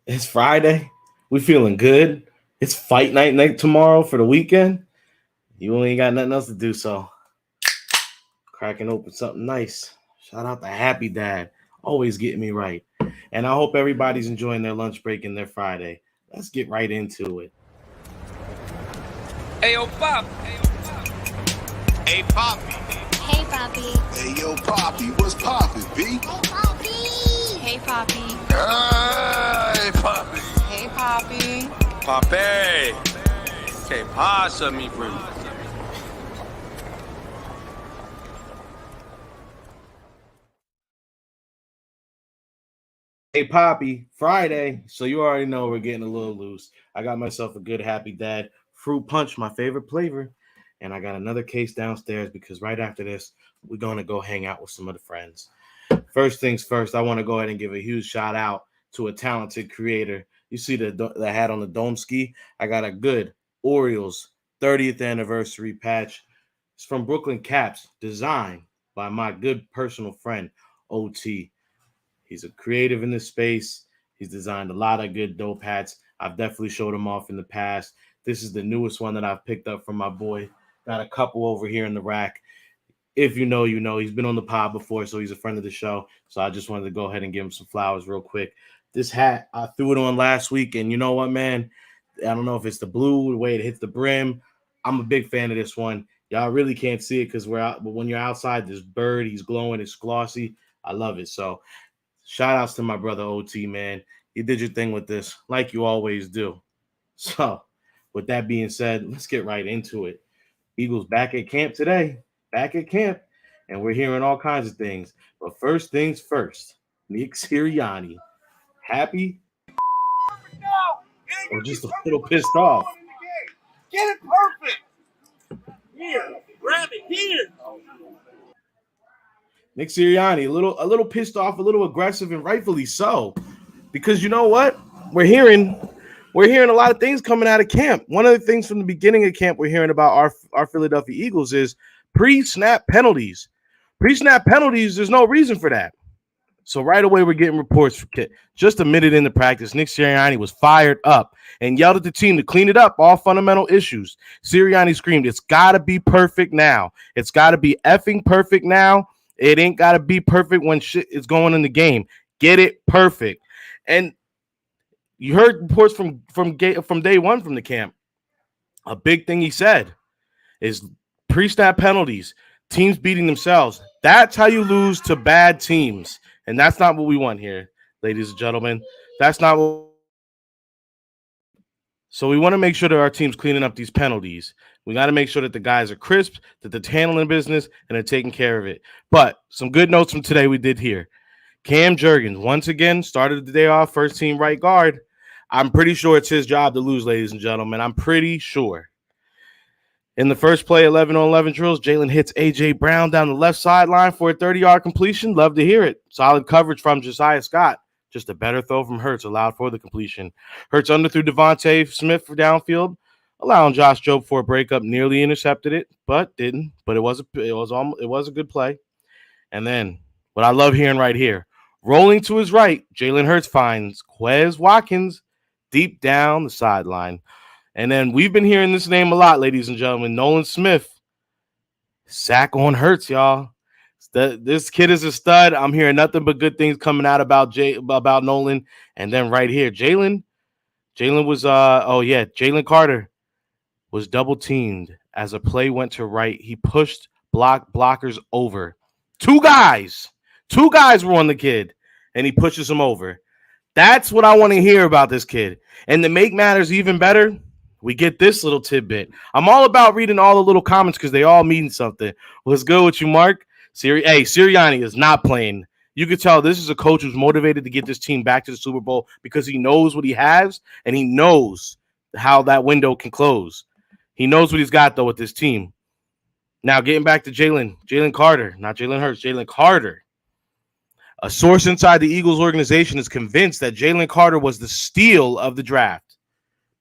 It's Friday. We feeling good. It's fight night tomorrow for the weekend. You ain't got nothing else to do, so cracking open something nice. Shout out to Happy Dad, always getting me right. And I hope everybody's enjoying their lunch break and their Friday. Let's get right into it. Hey, yo, Pop. Hey, Papi. Hey, Papi. Hey, yo, Papi. What's poppin', B? Hey, Papi. Hey, Papi. Hey, Papi. Hey, Papi. Papi. Que pasa, mi bro? Hey, Poppy, Friday. So you already know we're getting a little loose. I got myself a good Happy Dad fruit punch, my favorite flavor. And I got another case downstairs because right after this, we're going to go hang out with some of the friends. First things first, I want to go ahead and give a huge shout out to a talented creator. You see the hat on the dome ski? I got a good Orioles 30th anniversary patch. It's from Brooklyn Caps, designed by my good personal friend, OT. He's a creative in this space. He's designed a lot of good dope hats. I've definitely showed him off in the past. This is the newest one that I've picked up from my boy. Got a couple over here in the rack. If you know, you know. He's been on the pod before, so he's a friend of the show. So I just wanted to go ahead and give him some flowers real quick. This hat, I threw it on last week, and you know what, man? I don't know if it's the blue, the way it hits the brim. I'm a big fan of this one. Y'all really can't see it because we're out, but when you're outside, this bird, he's glowing, it's glossy. I love it. So shout outs to my brother OT, man. You did your thing with this, like you always do. So, with that being said, let's get right into it. Eagles back at camp today. Back at camp. And we're hearing all kinds of things. But first things first, Nick Sirianni. Happy or just a little pissed off? Get it perfect. Here, grab it here. Nick Sirianni, a little pissed off, a little aggressive, and rightfully so. Because you know what? We're hearing a lot of things coming out of camp. One of the things from the beginning of camp we're hearing about our Philadelphia Eagles is pre-snap penalties. Pre-snap penalties, there's no reason for that. So right away, we're getting reports for just a minute into practice. Nick Sirianni was fired up and yelled at the team to clean it up, all fundamental issues. Sirianni screamed, "It's got to be perfect now. It's got to be effing perfect now. It ain't got to be perfect when shit is going in the game. Get it perfect." And you heard reports from day one from the camp. A big thing he said is pre-snap penalties, teams beating themselves. That's how you lose to bad teams. And that's not what we want here, ladies and gentlemen. That's not what. So we want to make sure that our team's cleaning up these penalties. We got to make sure that the guys are crisp, that they're handling business, and they're taking care of it. But some good notes from today we did here. Cam Jurgens, once again, started the day off, first team right guard. I'm pretty sure it's his job to lose, ladies and gentlemen. I'm pretty sure. In the first play, 11-on-11 drills, Jalen hits A.J. Brown down the left sideline for a 30-yard completion. Love to hear it. Solid coverage from Josiah Scott. Just a better throw from Hurts allowed for the completion. Hurts underthrew Devontae Smith for downfield, allowing Josh Jobe for a breakup. Nearly intercepted it, but didn't. But it was a good play. And then what I love hearing right here, rolling to his right, Jalen Hurts finds Quez Watkins deep down the sideline. And then we've been hearing this name a lot, ladies and gentlemen. Nolan Smith. Sack on Hurts, y'all. This kid is a stud. I'm hearing nothing but good things coming out about Nolan. And then right here, Jalen was Jalen Carter was double teamed as a play went to right. He pushed blockers over. Two guys were on the kid, and he pushes them over. That's what I want to hear about this kid. And to make matters even better, we get this little tidbit. I'm all about reading all the little comments because they all mean something. What's good with you, Mark? Sirianni is not playing. You could tell this is a coach who's motivated to get this team back to the Super Bowl because he knows what he has and he knows how that window can close. He knows what he's got, though, with this team. Now, getting back to Jalen Carter, not Jalen Hurts, Jalen Carter. A source inside the Eagles organization is convinced that Jalen Carter was the steal of the draft.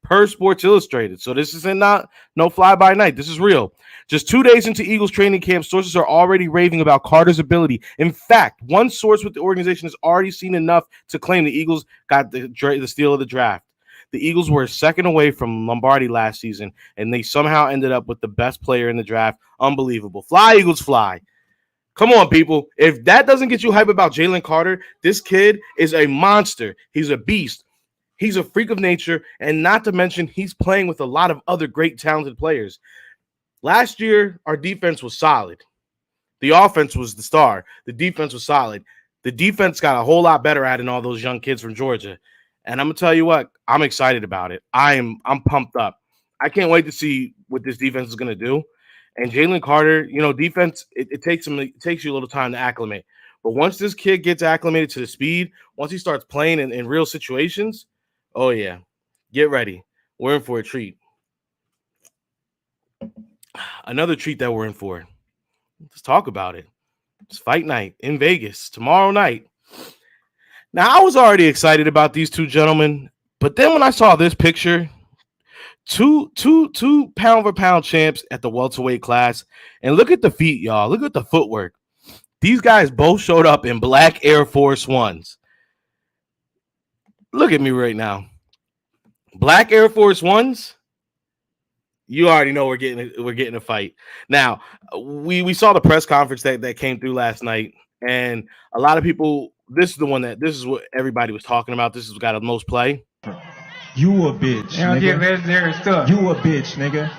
per Sports Illustrated. So this isn't not no fly by night. This is real. Just 2 days into Eagles training camp, sources are already raving about Carter's ability. In fact, one source with the organization has already seen enough to claim the Eagles got the steal of the draft. The Eagles were a second away from Lombardi last season, and they somehow ended up with the best player in the draft. Unbelievable. Fly, Eagles, fly. Come on, people. If that doesn't get you hype about Jalen Carter, this kid is a monster. He's a beast. He's a freak of nature, and not to mention he's playing with a lot of other great talented players. Last year, our defense was solid. The offense was the star. The defense was solid. The defense got a whole lot better at it, all those young kids from Georgia. And I'm gonna tell you what, I'm excited about it. I'm pumped up. I can't wait to see what this defense is gonna do. And Jalen Carter, defense, it takes you a little time to acclimate. But once this kid gets acclimated to the speed, once he starts playing in real situations, oh yeah, get ready. We're in for a treat. Another treat that we're in for. Let's talk about it. It's fight night in Vegas tomorrow night. Now, I was already excited about these two gentlemen, but then when I saw this picture, two pound for pound champs at the welterweight class, and look at the feet, y'all. Look at the footwork. These guys both showed up in black Air Force Ones. Look at me right now. Black Air Force Ones. You already know we're getting a fight. Now, we saw the press conference that came through last night, and a lot of people. This is what everybody was talking about. This has got the most play. You a bitch, nigga. You a bitch, nigga.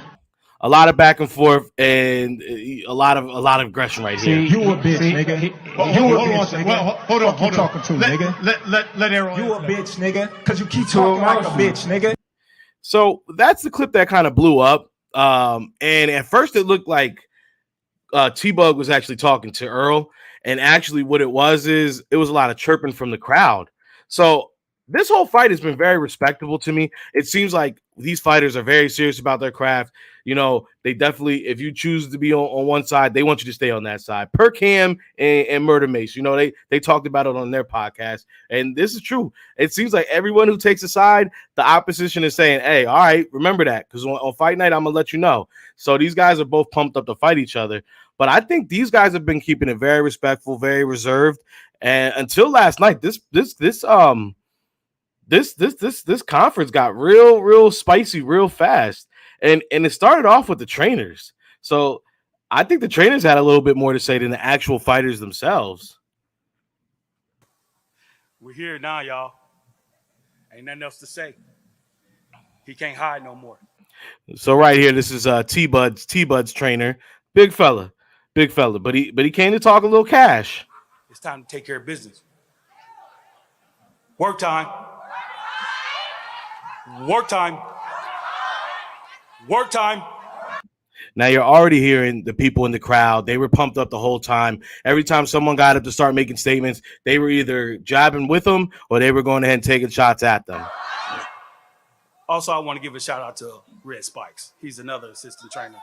A lot of back and forth and a lot of aggression right here. You a bitch, nigga. You a bitch, nigga. Hold on. Talking to, nigga. Let Aaron. You a bitch, nigga. Because you keep talking like a bitch, nigga. So that's the clip that kind of blew up. And at first it looked like T-Bug was actually talking to Earl. And actually what it was is it was a lot of chirping from the crowd. So this whole fight has been very respectable to me. It seems like these fighters are very serious about their craft. They definitely, if you choose to be on one side, they want you to stay on that side. Per Cam and Murder Mace, they talked about it on their podcast. And this is true. It seems like everyone who takes a side, the opposition is saying, hey, all right, remember that. Because on fight night, I'm going to let you know. So these guys are both pumped up to fight each other. But I think these guys have been keeping it very respectful, very reserved. And until last night, this conference got real spicy real fast. And it started off with the trainers. So I think the trainers had a little bit more to say than the actual fighters themselves. We're here now, y'all. Ain't nothing else to say. He can't hide no more. So right here, this is T-Bud's trainer. Big fella. But he came to talk a little cash. It's time to take care of business. Work time. Work time. Work time. Now you're already hearing the people in the crowd. They were pumped up the whole time. Every time someone got up to start making statements, they were either jabbing with them or they were going ahead and taking shots at them. Also, I want to give a shout out to Red Spikes. He's another assistant trainer.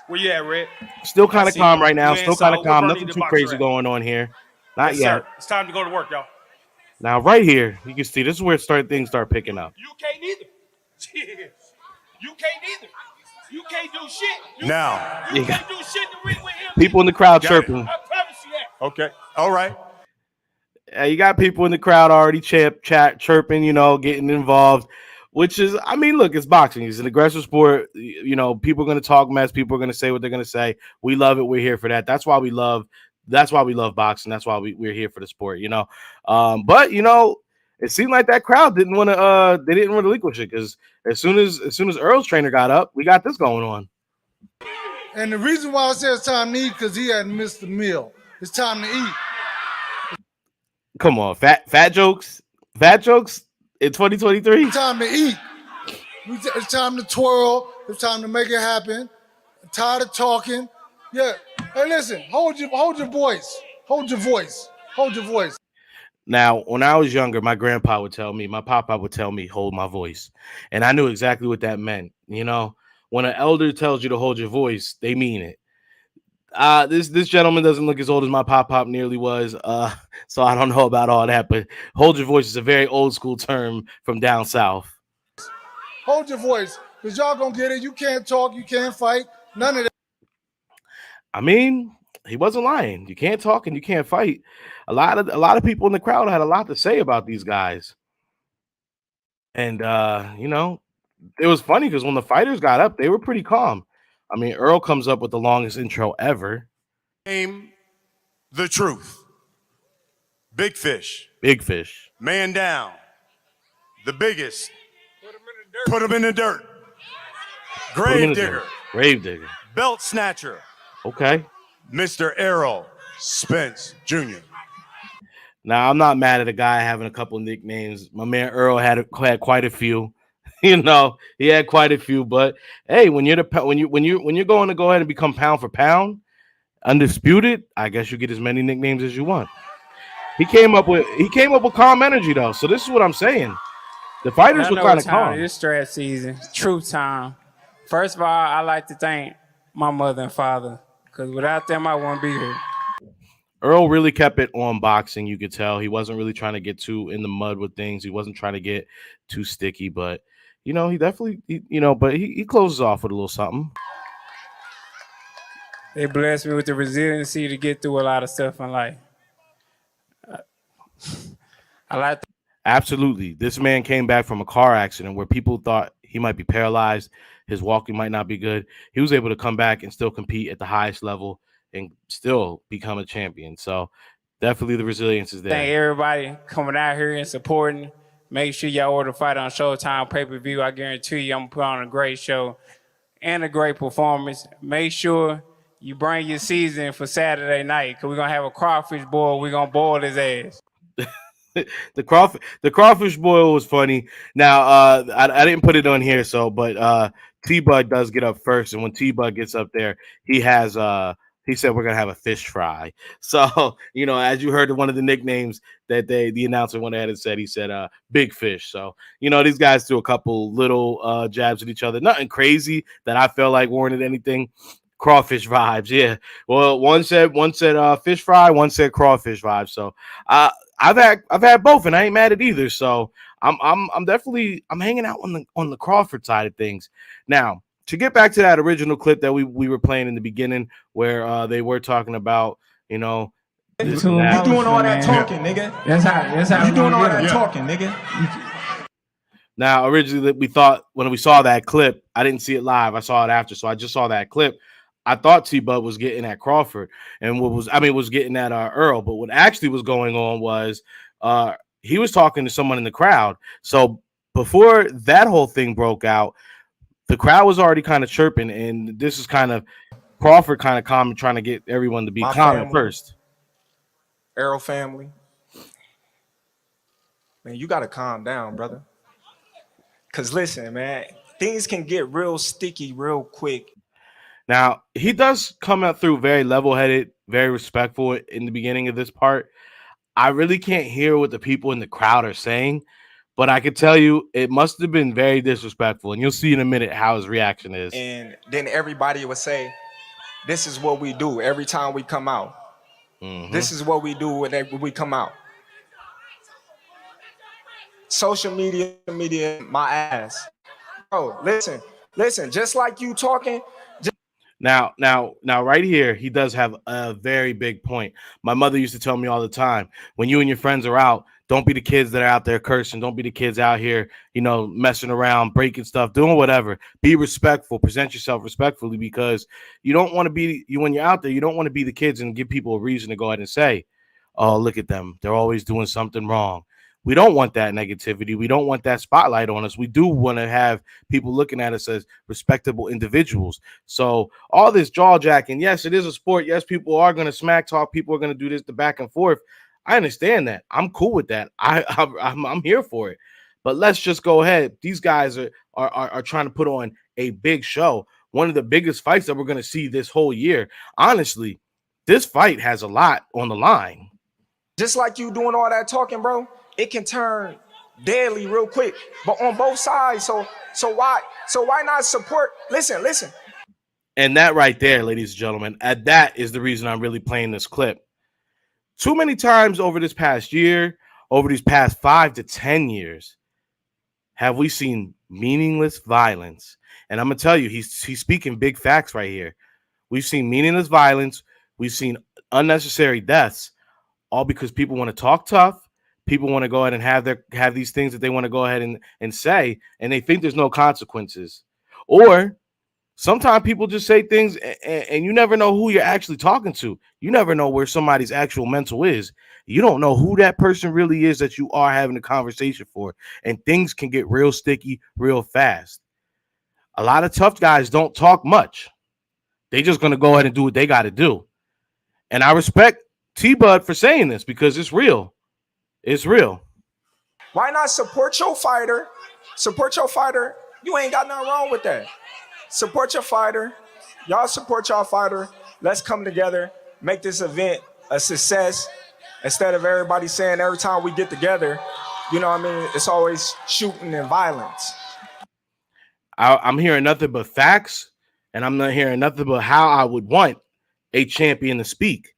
Where you at, Red? Still kind of calm right now. Still kind of calm. Nothing too crazy going on here. Not yet. Sir. It's time to go to work, y'all. Now, right here, you can see this is where things start picking up. You can't either. You can't either. You can't do shit. You can't do shit to ring with him. People in the crowd chirping. I promise you that. Okay. All right. You got people in the crowd already chirping, getting involved. Which is, look, it's boxing. It's an aggressive sport. People are going to talk mess. People are going to say what they're going to say. We love it. We're here for that. That's why we love boxing. That's why we're here for the sport, But, it seemed like that crowd didn't want to relinquish it because as soon as Earl's trainer got up, we got this going on. And the reason why I said it's time to eat because he hadn't missed the meal. It's time to eat. Come on, fat jokes in 2023. It's time to eat. It's time to twirl. It's time to make it happen. I'm tired of talking. Yeah. Hey, listen. Hold your voice. Hold your voice. Hold your voice. Now, when I was younger, my papa would tell me, hold my voice. And I knew exactly what that meant. When an elder tells you to hold your voice, they mean it. This gentleman doesn't look as old as my pop nearly was. So I don't know about all that, but hold your voice is a very old school term from down south. Hold your voice, because y'all gonna get it. You can't talk, you can't fight, none of that. I mean, he wasn't lying. You can't talk and you can't fight. A lot of people in the crowd had a lot to say about these guys. And it was funny because when the fighters got up, they were pretty calm. I mean, Earl comes up with the longest intro ever. Name the truth. Big fish. Big fish. Man down. The biggest. Put him in the dirt. Grave digger. Grave digger. Belt snatcher. Okay. Mr. Errol Spence Jr. Now, I'm not mad at a guy having a couple nicknames. My man Earl had quite a few. He had quite a few. But hey, when you're going to go ahead and become pound for pound, undisputed, I guess you get as many nicknames as you want. He came up with calm energy though. So this is what I'm saying. The fighters were kind of calm. This strap season, true time. First of all, I like to thank my mother and father, because without them, I wouldn't be here. Earl really kept it on boxing. You could tell he wasn't really trying to get too in the mud with things. He wasn't trying to get too sticky, but he definitely, but he closes off with a little something. They blessed me with the resiliency to get through a lot of stuff in life. I like. Absolutely. This man came back from a car accident where people thought he might be paralyzed. His walking might not be good. He was able to come back and still compete at the highest level and still become a champion. So definitely the resilience is there. Thank everybody coming out here and supporting. Make sure y'all order Fight on Showtime pay-per-view. I guarantee you I'm going to put on a great show and a great performance. Make sure you bring your season for Saturday night, because we're going to have a crawfish boil. We're going to boil his ass. The crawfish boil was funny. Now, I didn't put it on here, but T-Bud does get up first, and when T-Bud gets up there, he said we're gonna have a fish fry. So as you heard, one of the nicknames that the announcer went ahead and said, he said big fish. So these guys threw a couple little jabs at each other, nothing crazy that I felt like warranted anything. Crawfish vibes, yeah. Well, one said fish fry, one said crawfish vibes. So I've had both, and I ain't mad at either. So I'm definitely hanging out on the Crawford side of things. Now, to get back to that original clip that we were playing in the beginning, where they were talking about You doing all that talking, nigga. That's how you doing all that talking, nigga. Now, originally we thought when we saw that clip, I didn't see it live. I saw it after, so I just saw that clip. I thought T-Bud was getting at Crawford and was getting at Earl. But what actually was going on was he was talking to someone in the crowd. So before that whole thing broke out, the crowd was already kind of chirping, and this is kind of Crawford kind of calm, trying to get everyone to be calm at first. Errol family, man, you got to calm down, brother. Because listen, man, things can get real sticky real quick. Now, he does come out through very level-headed, very respectful in the beginning of this part. I really can't hear what the people in the crowd are saying, but I can tell you it must have been very disrespectful, and you'll see in a minute how his reaction is. And then everybody would say, this is what we do every time we come out. Mm-hmm. This is what we do when we come out. Social media, my ass. Bro, listen, just like you talking. Now, right here, he does have a very big point. My mother used to tell me all the time, when you and your friends are out, don't be the kids that are out there cursing. Don't be the kids out here, messing around, breaking stuff, doing whatever. Be respectful. Present yourself respectfully, because you don't want to be, when you're out there, you don't want to be the kids and give people a reason to go ahead and say, oh, look at them. They're always doing something wrong. We don't want that negativity. We don't want that spotlight on us. We do want to have people looking at us as respectable individuals. So all this jaw jacking, yes, it is a sport. Yes, people are going to smack talk. People are going to do this, the back and forth. I understand that. I'm cool with that. I'm here for it. But let's just go ahead. These guys are trying to put on a big show. One of the biggest fights that we're going to see this whole year. Honestly, this fight has a lot on the line. Just like you doing all that talking, bro, it can turn deadly real quick. But on both sides, so why not support? Listen. And that right there, ladies and gentlemen, that is the reason I'm really playing this clip. Too many times over this past year, over these past 5 to 10 years, have we seen meaningless violence. And I'm gonna tell you, he's speaking big facts right here. We've seen meaningless violence. We've seen unnecessary deaths, all because people want to talk tough. People want to go ahead and have these things that they want to go ahead and say, and they think there's no consequences. Or sometimes people just say things and you never know who you're actually talking to. You never know where somebody's actual mental is. You don't know who that person really is that you are having a conversation for. And things can get real sticky real fast. A lot of tough guys don't talk much. They just going to go ahead and do what they got to do. And I respect T-Bud for saying this because it's real. It's real. Why not support your fighter? Support your fighter. You ain't got nothing wrong with that. Support your fighter. Y'all support y'all fighter. Let's come together, make this event a success. Instead of everybody saying every time we get together, you know what I mean, it's always shooting and violence. I'm hearing nothing but facts, and I'm not hearing nothing but how I would want a champion to speak.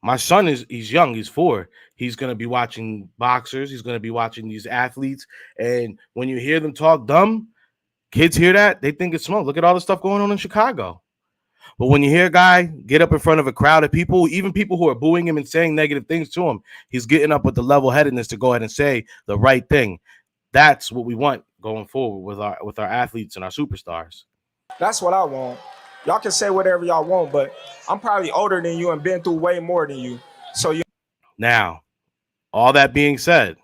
My son he's young, he's 4. He's going to be watching boxers. He's going to be watching these athletes. And when you hear them talk dumb, kids hear that, they think it's smoke. Look at all the stuff going on in Chicago. But when you hear a guy get up in front of a crowd of people, even people who are booing him and saying negative things to him, he's getting up with the level-headedness to go ahead and say the right thing. That's what we want going forward with our athletes and our superstars. That's what I want. Y'all can say whatever y'all want, but I'm probably older than you and been through way more than you. So you. Now, all that being said,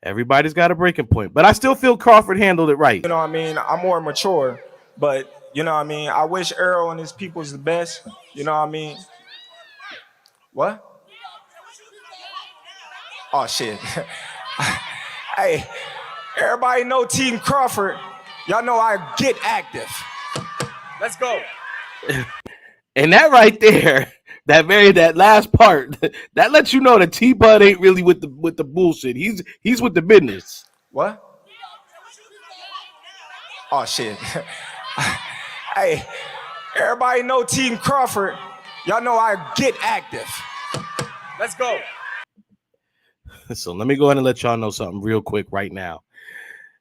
everybody's got a breaking point, but I still feel Crawford handled it right. You know what I mean? I'm more mature, but you know what I mean? I wish Errol and his people's the best. You know what I mean? What? Oh, shit. Hey, everybody know Team Crawford. Y'all know I get active. Let's go. And that right there, that last part, that lets you know that T-Bud ain't really with the bullshit. He's with the business. What? Oh, shit. Hey, everybody know Team Crawford. Y'all know I get active. Let's go. So let me go ahead and let y'all know something real quick right now.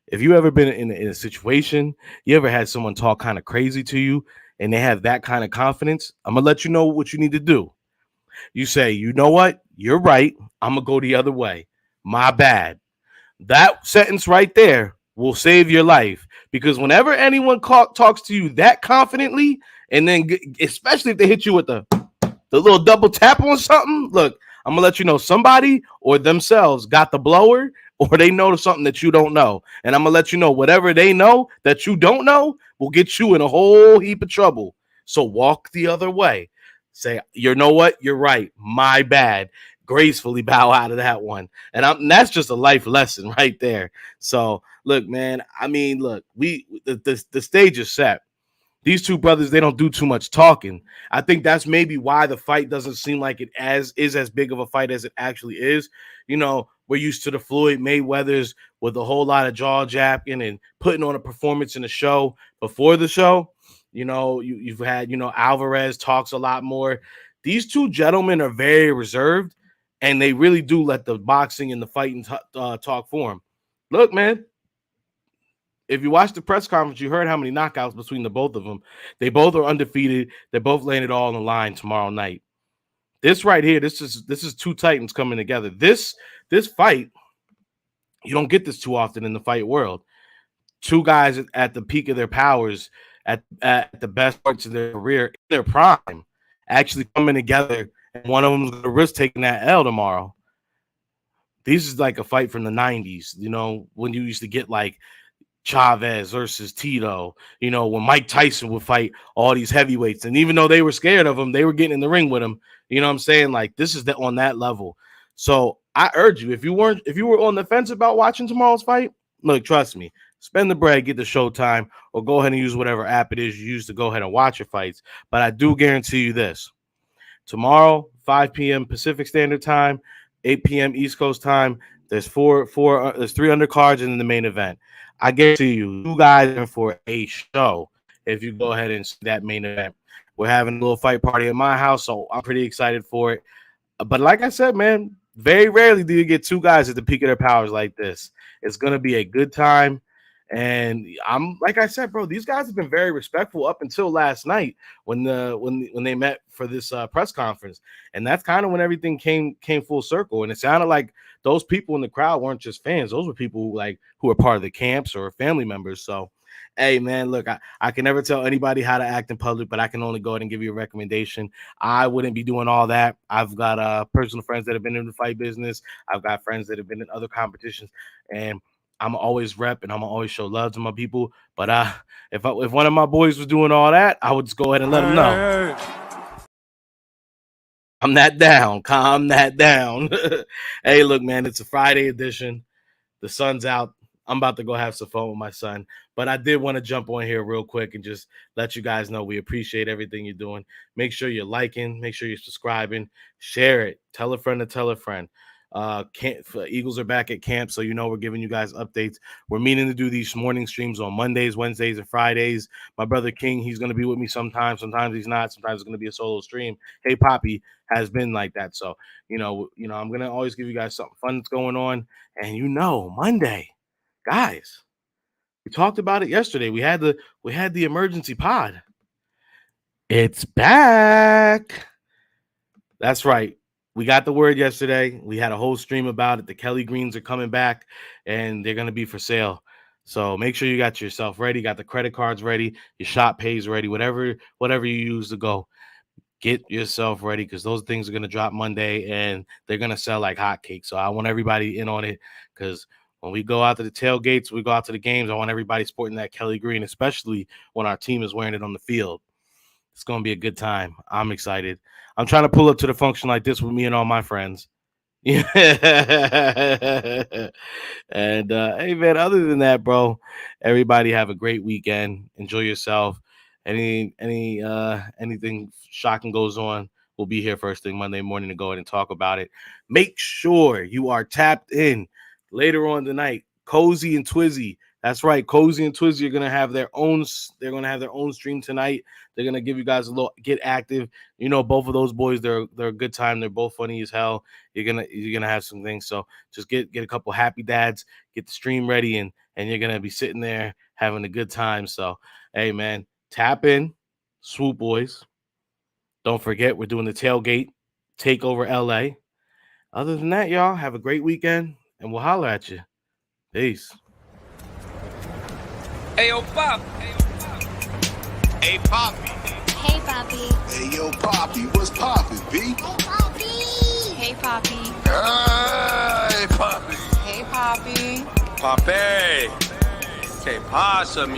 If you ever been in a situation, you ever had someone talk kind of crazy to you and they have that kind of confidence, I'm going to let you know what you need to do. You say, you know what? You're right. I'm going to go the other way. My bad. That sentence right there will save your life, because whenever anyone talks to you that confidently, and then especially if they hit you with the little double tap on something, look, I'm gonna let you know somebody or themselves got the blower, or they know something that you don't know, and I'm gonna let you know whatever they know that you don't know will get you in a whole heap of trouble. So walk the other way. Say, you know what? You're right. My bad. Gracefully bow out of that one. And that's just a life lesson right there. So look, man, I mean, look, the stage is set. These two brothers, they don't do too much talking. I think that's maybe why the fight doesn't seem like it is as big of a fight as it actually is. You know, we're used to the Floyd Mayweathers with a whole lot of jaw jacking and putting on a performance in the show before the show. You know, you've had, Alvarez talks a lot more. These two gentlemen are very reserved, and they really do let the boxing and the fighting talk for them. Look, man, if you watched the press conference, you heard how many knockouts between the both of them. They both are undefeated. They're both laying it all on the line tomorrow night. This right here, this is two titans coming together. This fight, you don't get this too often in the fight world. Two guys at the peak of their powers, at the best parts of their career, in their prime, actually coming together, and one of them is going to risk taking that L tomorrow. This is like a fight from the 90s, when you used to get like Chavez versus Tito, when Mike Tyson would fight all these heavyweights. And even though they were scared of him, they were getting in the ring with him. You know what I'm saying? Like, this is on that level. So I urge you, if you were on the fence about watching tomorrow's fight, look, trust me, spend the bread, get the Showtime, or go ahead and use whatever app it is you use to go ahead and watch your fights. But I do guarantee you this. Tomorrow, 5 p.m. Pacific Standard Time, 8 p.m. East Coast Time, there's there's 3 undercards in the main event. I guarantee you guys are in for a show if you go ahead and see that main event. We're having a little fight party at my house, so I'm pretty excited for it. But like I said, man, Very rarely do you get two guys at the peak of their powers like this. It's gonna be a good time. And I'm like I said, bro, these guys have been very respectful up until last night when they met for this press conference. And that's kind of when everything came full circle. And it sounded like those people in the crowd weren't just fans. Those were people who were part of the camps or family members. So hey man, look, I can never tell anybody how to act in public, but I can only go ahead and give you a recommendation. I wouldn't be doing all that. I've got personal friends that have been in the fight business. I've got friends that have been in other competitions, and I'm always rep and I'm always show love to my people. But if one of my boys was doing all that, I would just go ahead and let him know. Calm that down. Hey, look, man, it's a Friday edition. The sun's out. I'm about to go have some fun with my son. But I did want to jump on here real quick and just let you guys know we appreciate everything you're doing. Make sure you're liking. Make sure you're subscribing. Share it. Tell a friend to tell a friend. Eagles are back at camp, so we're giving you guys updates. We're meaning to do these morning streams on Mondays, Wednesdays, and Fridays. My brother King, he's going to be with me sometimes he's not. Sometimes it's going to be a solo stream. Hey Papi has been like that, so I'm going to always give you guys something fun that's going on. And Monday, guys, we talked about it yesterday. We had the emergency pod. It's back. That's right. We got the word yesterday. We had a whole stream about it. The Kelly Greens are coming back, and they're going to be for sale. So make sure you got yourself ready, got the credit cards ready, your shop pays ready, whatever you use to go. Get yourself ready because those things are going to drop Monday, and they're going to sell like hotcakes. So I want everybody in on it because when we go out to the tailgates, we go out to the games, I want everybody sporting that Kelly Green, especially when our team is wearing it on the field. It's going to be a good time. I'm excited. I'm trying to pull up to the function like this with me and all my friends. Yeah. And hey, man, other than that, bro, everybody have a great weekend. Enjoy yourself. Anything shocking goes on, we'll be here first thing Monday morning to go ahead and talk about it. Make sure you are tapped in later on tonight. Cozy and Twizzy. That's right. Cozy and Twizzy are gonna have their own. They're gonna have their own stream tonight. They're gonna give you guys a little get active. Both of those boys. They're a good time. They're both funny as hell. You're gonna have some things. So just get a couple happy dads. Get the stream ready, and you're gonna be sitting there having a good time. So hey, man, tap in, Swoop Boys. Don't forget we're doing the tailgate takeover LA. Other than that, y'all have a great weekend, and we'll holler at you. Peace. Hey, yo, Pop. Hey, Papi. Hey, Papi. Hey, yo, Papi. What's poppin', B? Hey, Papi. Hey, Papi. Hey, Papi. Hey, Papi. Papi. Que pasa, mi